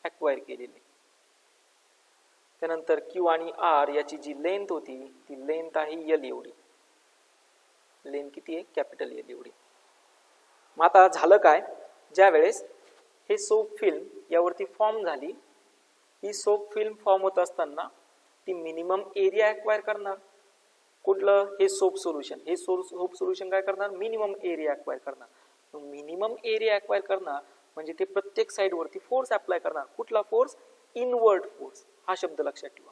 ॲक्वायर केलेले. त्यानंतर क्यू आणि आर याची जी लेंथ होती ती लेंथ आहे एल एवढी. लेंथ किती आहे? कॅपिटल एल एवढी. मग आता झालं काय, ज्या वेळेस हे सोप फिल्म यावरती फॉर्म झाली, ही सोप फिल्म फॉर्म होत असताना ती मिनिमम एरिया ॲक्वायर करणार. कुठलं? हे सोप सोल्युशन. हे सोप सोल्युशन काय करणार? मिनिमम एरिया ॲक्वायर करणार. मिनिमम एरिया ॲक्वायर करणार म्हणजे ते प्रत्येक साईडवरती फोर्स अप्लाय करणार. कुठला फोर्स? Inward force. हा शब्द लक्षात ठेवा.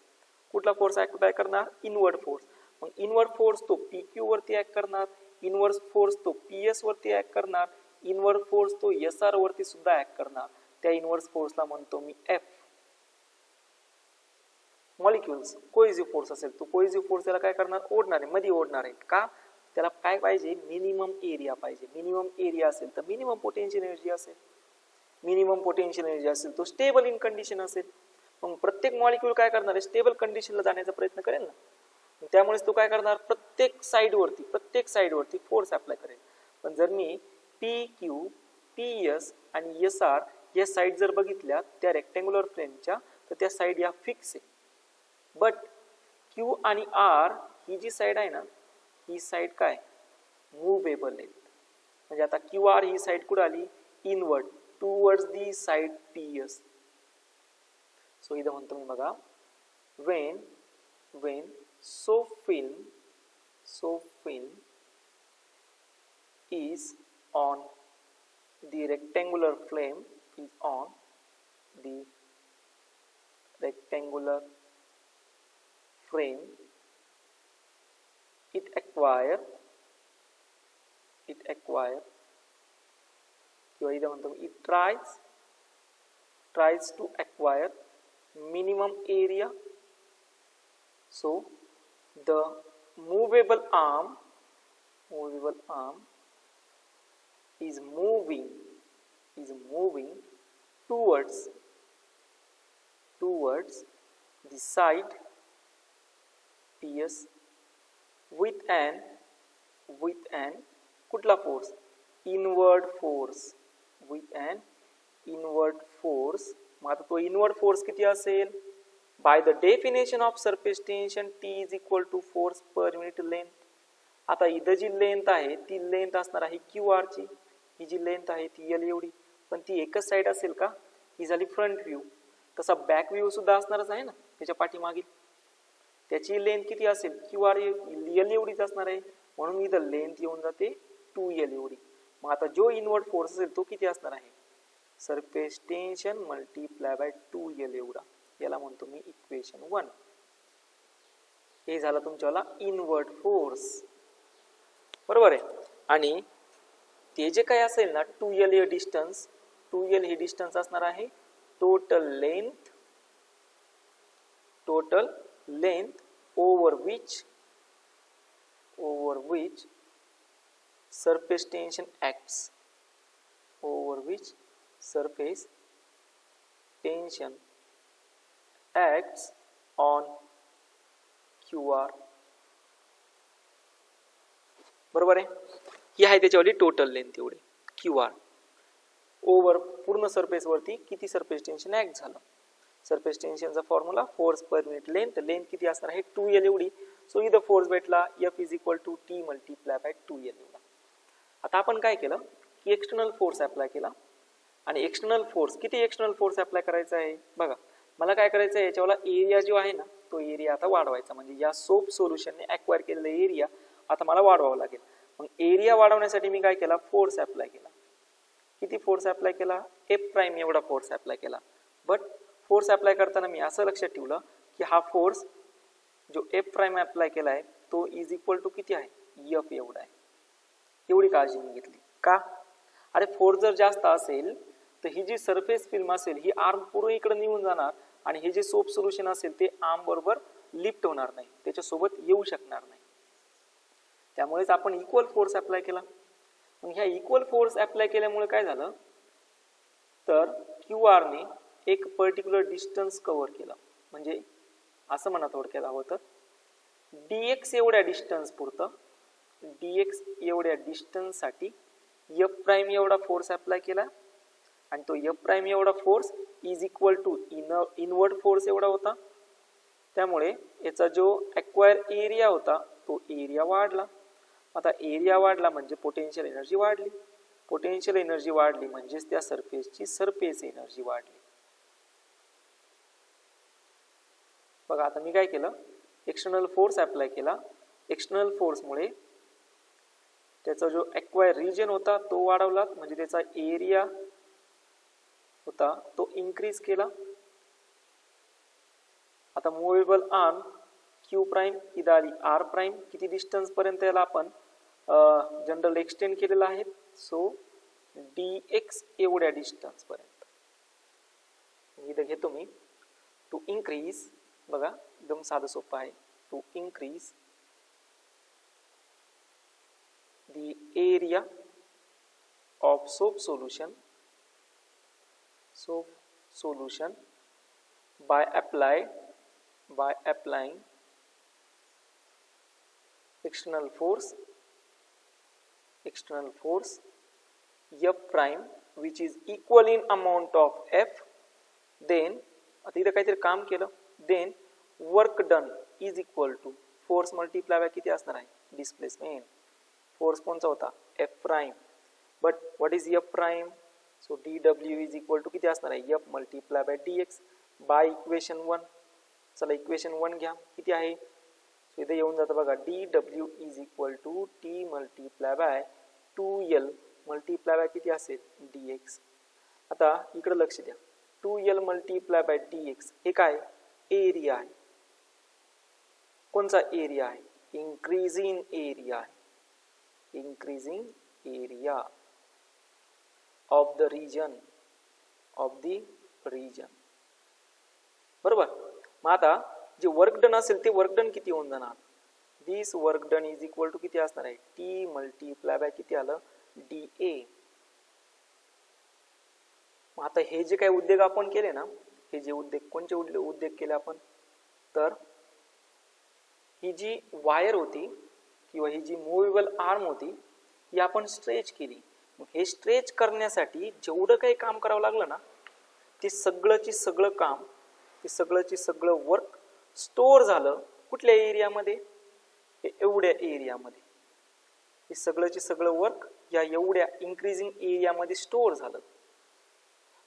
कुठला फोर्स अप्लाय करणार? Inward force. मग इनवर्ड फोर्स तो पी क्यू वरती ऍक्ट करणार, इनवर्ड फोर्स तो पी एस वरती ऍक्ट करणार, इनवर्ड फोर्स तो एस आर वरती सुद्धा ऍक्ट करणार. त्या इनवर्ड फोर्सला म्हणतो मी एफ. मॉलिक्युल्स कोहेसिव्ह फोर्स असेल तो कोहेसिव्ह फोर्स त्याला काय करणार? ओढणार आहे, मध्ये ओढणार आहे. का? त्याला काय पाहिजे? मिनिमम एरिया पाहिजे. मिनिमम एरिया असेल तर मिनिमम पोटेन्शियल एनर्जी असेल. मिनिमम पोटेन्शियल एनर्जी असेल तो स्टेबल इन कंडिशन असेल. मग प्रत्येक मॉलिक्यूल काय करणार आहे? स्टेबल कंडिशनला जाण्याचा प्रयत्न करेल ना. त्यामुळेच तो काय करणार? प्रत्येक साईडवरती फोर्स अप्लाय करेल. पण जर मी पी क्यू, पी एस आणि एस आर या साईड जर बघितल्या त्या रेक्टँग्युलर फ्रेमच्या तर त्या साईड या फिक्स आहे. बट क्यू आणि आर ही जी साईड आहे ना, ही साईड काय? मूवेबल आहे. म्हणजे आता क्यू आर ही साईड कुठे आली? Inward towards the side P S. So इथं म्हणतो मी बघा, when soap film is on the rectangular frame, it acquire किंवा इथं म्हणतो मी it tries to acquire minimum area. So the movable arm is moving towards the side PS with an कुठला force? Inward force. with an inward force. मग आता तो inward force किती असेल? By the definition of surface tension T is equal to force per unit length. आता इथं जी length आहे ती लेंथ असणार आहे क्यू आर ची. ही जी लेंथ आहे ती एल एवढी. पण ती एकच साईड असेल का? ही झाली फ्रंट व्ह्यू. तसा बॅक व्ह्यू सुद्धा असणारच आहे ना त्याच्या पाठीमागील. त्याची लेंथ किती असेल? क्यू आर एल एवढीच असणार आहे. म्हणून इथं लेंथ येऊन जाते 2L एवढी. मग आता जो इनवर्ड फोर्स असेल तो किती असणार आहे? Surface tension multiply by 2L एवढा. याला म्हणतो मी इक्वेशन 1. हे झालं तुमच्याला इनवर्ड फोर्स. बरोबर आहे. आणि ते जे काही असेल ना 2L हे डिस्टन्स, 2L हे डिस्टन्स असणार आहे total length over which surface tension acts. Over which surface tension acts on QR. बरोबर आहे. ही आहे त्याच्यावरती टोटल लेंथ एवढी QR. ओव्हर पूर्ण सरफेस वरती किती सरफेस टेन्शन ऍक्ट झालं. सरफेस टेन्शनचा formula force per unit length. Length किती असणार आहे? 2L एवढी. सो इथं फोर्स भेटला F is equal to T multiply by 2L एवढा. आता आपण काय केलं की एक्सटर्नल फोर्स अप्लाय केला. आणि एक्सटर्नल फोर्स किती एक्सटर्नल फोर्स अप्लाय करायचा आहे बघा. मला काय करायचं आहे याच्यावाला एरिया जो आहे ना तो एरिया आता वाढवायचा. म्हणजे या सोप सोल्युशनने ॲक्वायर केलेला एरिया आता मला वाढवावा लागेल. मग एरिया वाढवण्यासाठी मी काय केला? फोर्स अप्लाय केला. किती फोर्स अप्लाय केला? एफ प्राईम एवढा फोर्स अप्लाय केला. बट फोर्स अप्लाय करताना मी असं लक्षात ठेवलं की हा फोर्स जो एफ प्राईम अप्लाय केला आहे तो इज इक्वल टू किती आहे? एफ एवढा आहे. एवढी काळजी मी घेतली. का? अरे फोर्स जर जास्त असेल तर ही जी सरफेस फिल्म असेल ही आर्म पूर्ण इकडे निघून जाणार आणि हे जे सोप सोल्युशन असेल ते आर्म बरोबर लिफ्ट होणार नाही, त्याच्यासोबत येऊ शकणार नाही. त्यामुळेच आपण इक्वल फोर्स अप्लाय केला. मग ह्या इक्वल फोर्स अप्लाय केल्यामुळे काय झालं, तर क्यू आर ने एक पर्टिक्युलर डिस्टन्स कव्हर केला. म्हणजे असं म्हणा थोडक्यात हवं तर dx एवढ्या डिस्टन्स पुरतं, dx एवढ्या डिस्टन्स साठी f प्राइम एवढा फोर्स अप्लाय केला आणि तो f प्राइम एवढा force is equal to inward force एवढा होता. त्यामुळे याचा जो एक्वायर एरिया होता तो एरिया वाढला. आता एरिया वाढला म्हणजे पोटेन्शियल एनर्जी वाढली, पोटेन्शियल एनर्जी वाढली म्हणजेच त्या सरफेसची सरफेस एनर्जी वाढली. बघा आता मी काय केलं, एक्सटर्नल फोर्स अप्लाय केला. एक्सटर्नल फोर्समुळे त्याचा जो एक्वायर रिजन होता तो वाढवला, म्हणजे त्याचा एरिया होता तो इन्क्रीज केला. आता मुव्हेबल आर्म क्यू प्राइम इथं आली आर प्राइम, किती डिस्टन्स पर्यंत याला आपण जनरल एक्सटेंड केलेला आहे, सो dx एवढ्या डिस्टन्स पर्यंत. इथं घेतो मी टू इन्क्रीज, बघा एकदम साधं सोपं आहे, to increase the area of soap solution by applying external force F prime which is equal in amount of F. then आता इथं काहीतरी काम केलं, then work done is equal to force multiply by किती असणार आहे, displacement. फोर्स कोणचा होता, F prime, but what is F prime, so dw is equal to किती असणार आहे, F multiply by dx by equation 1. चला इक्वेशन 1 घ्या, किती आहे, सो इथे येऊन जातं बघा, dw is equal to t multiply by 2l multiply by किती असेल, dx. आता इकडे लक्ष द्या, 2l मल्टिप्लाय बाय dx हे काय, एरिया आहे. कोणचा एरिया आहे, इन्क्रीजिंग एरिया आहे, increasing area of the region बरोबर. मग आता जे वर्क डन असेल ते वर्क डन किती होऊन जाणार, this work done is equal to किती असणार आहे, टी मल्टिप्लाय बाय किती आलं, dA. मग आता हे जे काही उद्योग आपण केले ना, हे जे उद्योग कोणते उद्योग केले आपण, तर ही जी वायर होती किंवा ही जी मुव्हेबल आर्म होती ही आपण स्ट्रेच केली. हे स्ट्रेच करण्यासाठी जेवढं काही काम करावं लागलं ना, ते सगळंची सगळं काम, ते सगळंची सगळं वर्क स्टोअर झालं कुठल्या एरियामध्ये, हे एवढ्या एरियामध्ये. हे सगळंची सगळं वर्क या एवढ्या इन्क्रीजिंग एरियामध्ये स्टोअर झालं.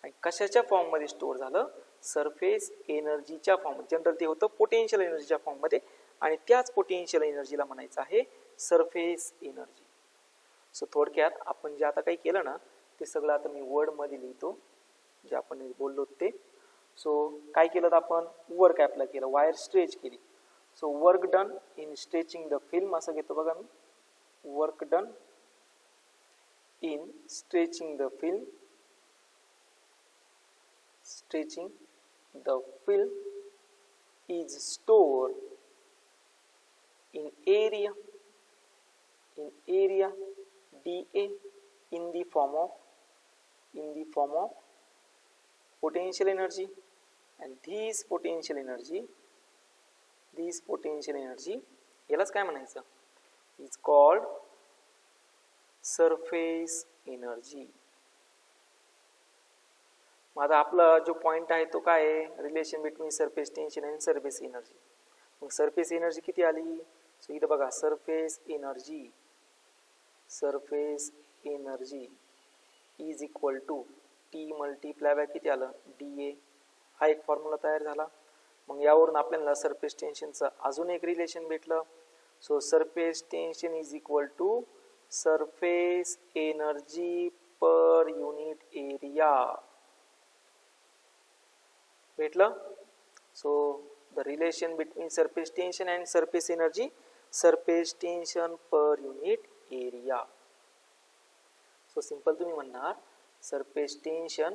आणि कशाच्या फॉर्म मध्ये स्टोअर झालं, सरफेस एनर्जीच्या फॉर्म. जनरल ते होतं पोटेन्शियल एनर्जीच्या फॉर्म मध्ये, आणि त्याच पोटेन्शियल एनर्जीला म्हणायचं आहे सरफेस एनर्जी. सो थोडक्यात आपण जे आता काही केलं ना ते सगळं आता मी वर्ड मध्ये लिहितो, जे आपण बोललो ते. सो काय केलं तर आपण वर्क अप्लाय केलं, वायर स्ट्रेच केली. So work done in stretching the film असं घेतो बघा मी, work done in stretching the film, stretching the film is store in area dA in the form of potential energy, and this potential energy यालाच काय म्हणायचं, is called surface energy. माझा आपला जो पॉइंट आहे तो काय आहे, रिलेशन बिटवीन सरफेस टेन्शन आणि सरफेस एनर्जी. मग सरफेस एनर्जी किती आली, सो इथं बघा surface energy is equal to T multiply by किती आलं, dA. हा एक फॉर्म्युला तयार झाला. मग यावरून आपल्याला सरफेस टेन्शनचं अजून एक रिलेशन भेटलं. So surface tension is equal to surface energy per unit area भेटलं. So the relation between surface tension and surface energy, surface tension per unit area. So simple तुम्ही म्हणणार surface tension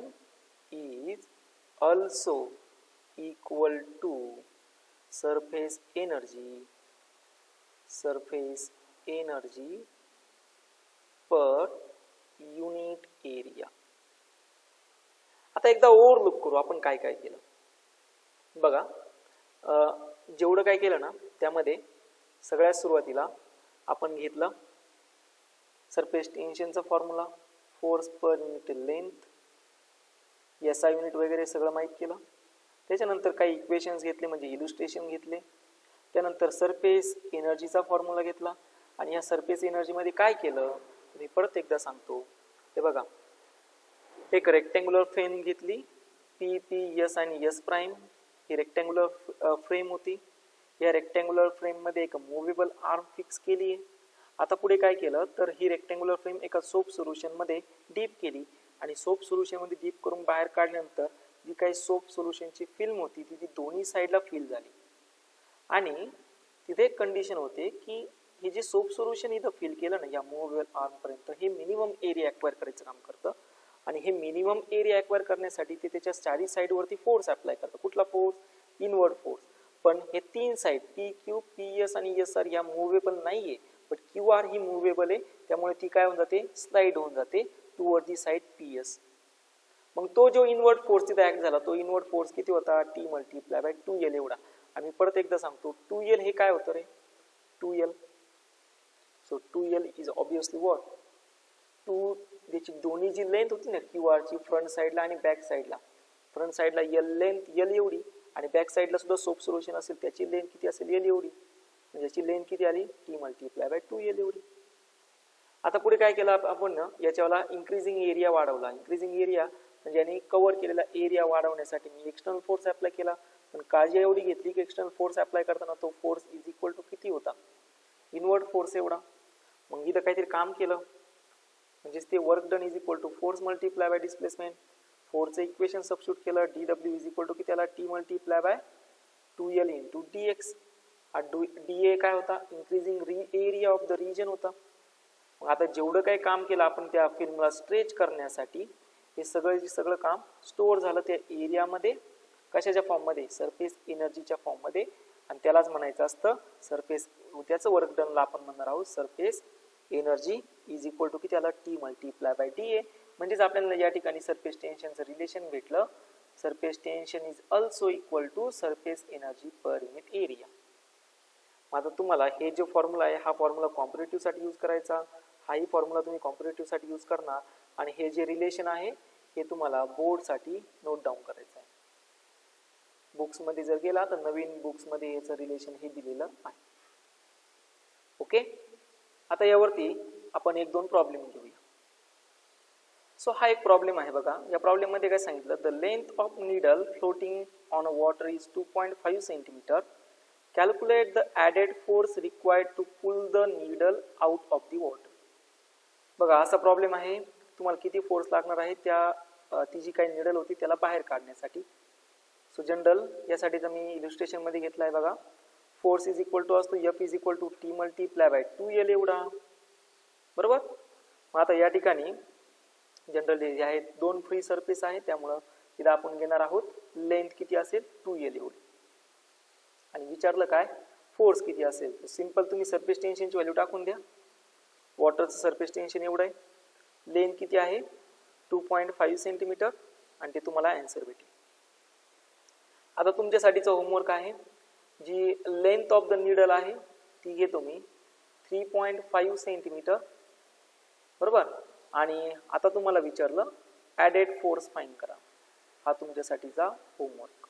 is also equal to surface energy per unit area. आता एकदा overlook करू आपण काय काय केलं बघा. जेवढं काय केलं ना त्यामध्ये सगळ्यात सुरुवातीला आपण घेतलं सरफेस टेन्शनचा formula, force per unit length, SI unit वगैरे सगळं माहीत केलं. त्याच्यानंतर काही इक्वेशन्स घेतले म्हणजे इल्युस्ट्रेशन घेतले. त्यानंतर सरफेस एनर्जीचा फॉर्म्युला घेतला आणि ह्या सरफेस एनर्जीमध्ये काय केलं मी परत एकदा सांगतो. हे बघा, एक रेक्टँग्युलर फ्रेम घेतली, PS आणि S प्राईम ही रेक्टँग्युलर फ्रेम होती. या रेक्टँग्युलर फ्रेममध्ये एक मूवेबल आर्म फिक्स केली आहे. आता पुढे काय केलं तर ही रेक्टँग्युलर फ्रेम एका सोप सोल्युशनमध्ये डीप केली आणि सोप सोल्युशनमध्ये डीप करून बाहेर काढल्यानंतर जी काही सोप सोल्युशनची फिल्म होती ती दोन्ही साईडला फिल झाली आणि तिथे एक कंडिशन होते की हे जे सोप सोल्युशन इथं फिल केलं ना या मूवेबल आर्मपर्यंत हे मिनिमम एरिया ॲक्वायर करायचं काम करतं आणि हे मिनिमम एरिया ॲक्वायर करण्यासाठी ते त्याच्या चारी साईडवरती फोर्स अप्लाय करतं. कुठला फोर्स? Inward force. पण हे तीन साईड PQ, PS आणि SR या मूवेबल नाहीये, बट QR ही मूवेबल आहे, त्यामुळे ती काय होऊन जाते स्लाइड होऊन जाते टुवर्ड दी साईड PS. मग तो जो इनवर्ड फोर्स तिथे ऍक्ट झाला तो इनवर्ड फोर्स किती होता T मल्टिप्लाय बाय 2L एवढा. आम्ही परत एकदा सांगतो 2L हे काय होतं रे 2L. So 2L is obviously what 2 त्याची दोन्ही जी लेंथ होती ना QR ची फ्रंट साईडला आणि बॅक साईडला, फ्रंट साईडला L लेंथ L एवढी आणि बॅक साईडला सुद्धा सोप सोल्युशन असेल त्याची लेंथ किती असेल L एवढी, म्हणजे याची लेंथ किती आली T मल्टिप्लाय बाय 2L एवढी. आता पुढे काय केलं आपण ना याच्यावाला इन्क्रीजिंग एरिया वाढवला. इन्क्रीजिंग एरिया म्हणजे याने कव्हर केलेला एरिया वाढवण्यासाठी मी एक्सटर्नल फोर्स अप्लाय केला, पण काळजी एवढी घेतली की एक्सटर्नल फोर्स अप्लाय करताना तो फोर्स इज इक्वल टू किती होता इनवर्ड फोर्स एवढा. मग इथं काहीतरी काम केलं म्हणजेच ते work done is equal to force multiply by displacement. फोर्सचं इक्वेशन सबस्टिट्यूट केलं DW इज इक्वल टू किती आला T multiply by 2L into DX. DA काय होता increasing area of the region होता. मग आता जेवढं काही काम केलं आपण त्या फिल्मला स्ट्रेच करण्यासाठी हे सगळं काम स्टोअर झालं त्या एरियामध्ये. कशाच्या फॉर्ममध्ये सरफेस एनर्जीच्या फॉर्ममध्ये, आणि त्यालाच म्हणायचं असतं सरफेस. त्याचं वर्क डनला आपण म्हणणार आहोत surface energy is equal to किती आला T मल्टिप्लाय बाय DA. म्हणजेच आपल्याला या ठिकाणी सरफेस टेन्शनचं रिलेशन भेटलं. Surface tension is also equal to surface energy per unit area. आता तुम्हाला हे जो फॉर्म्युला आहे हा फॉर्म्युला कॉम्पिटिटिव्ह साठी यूज करायचा, हाही फॉर्म्युला तुम्ही कॉम्पिटिटिव्ह साठी यूज करणार आणि हे जे रिलेशन आहे हे तुम्हाला बोर्ड साठी नोट डाऊन करायचं आहे. बुक्स मध्ये जर गेला तर नवीन बुक्स मध्ये याचं रिलेशन हे दिलेलं आहे. ओके, आता यावरती आपण एक दोन प्रॉब्लेम घेऊया. सो हा एक प्रॉब्लेम आहे बघा. या प्रॉब्लेम मध्ये काय सांगितलं, the length of needle floating on a water is 2.5 centimetre. Calculate the added force required to pull the needle out of the water. बघा असा प्रॉब्लेम आहे, तुम्हाला किती फोर्स लागणार आहे त्या ती जी काही नीडल होती त्याला बाहेर काढण्यासाठी. सो जनरल यासाठी तर मी इल्युस्ट्रेशन मध्ये घेतला आहे बघा. फोर्स इज इक्वल टू असतो F is equal to T multiply by 2L एवढा, बरोबर. मग आता या ठिकाणी जनरली जे आहे दोन फ्री सरफेस आहे त्यामुळं तिला आपण घेणार आहोत लेंथ किती असेल 2L एवढी, आणि विचारलं काय फोर्स किती असेल तर सिंपल तुम्ही सरफेस टेन्शनची व्हॅल्यू टाकून द्या. वॉटरचं सरफेस टेन्शन एवढं आहे, लेंथ किती आहे 2.5 सेंटीमीटर आणि ते तुम्हाला आन्सर भेटेल. आता तुमच्यासाठीचं होमवर्क आहे, जी लेंथ ऑफ द नीडल आहे ती घेतो मी 3.5 सेंटीमीटर, बरोबर. आणि आता तुम्हाला विचारलं ॲडेड फोर्स फाइंड करा. हा तुमच्यासाठीचा होमवर्क.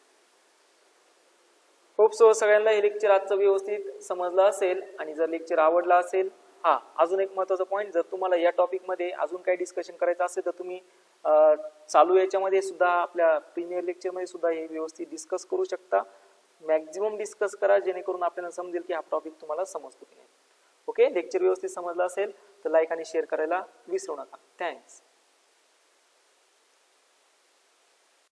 होप सो सगळ्यांना हे लेक्चर आजचं व्यवस्थित समजलं असेल, आणि जर लेक्चर आवडला असेल, हा अजून एक महत्त्वाचा पॉईंट, जर तुम्हाला या टॉपिक मध्ये अजून काही डिस्कशन करायचं असेल तर तुम्ही चालू याच्यामध्ये सुद्धा आपल्या प्रीमियर लेक्चर मध्ये सुद्धा हे व्यवस्थित डिस्कस करू शकता. मॅक्झिमम डिस्कस करा जेणेकरून आपल्याला समजेल की हा टॉपिक तुम्हाला समजतो की नाही. ओके, लेक्चर व्यवस्थित समजला असेल तर लाईक आणि शेअर करायला विसरू नका. थँक्स.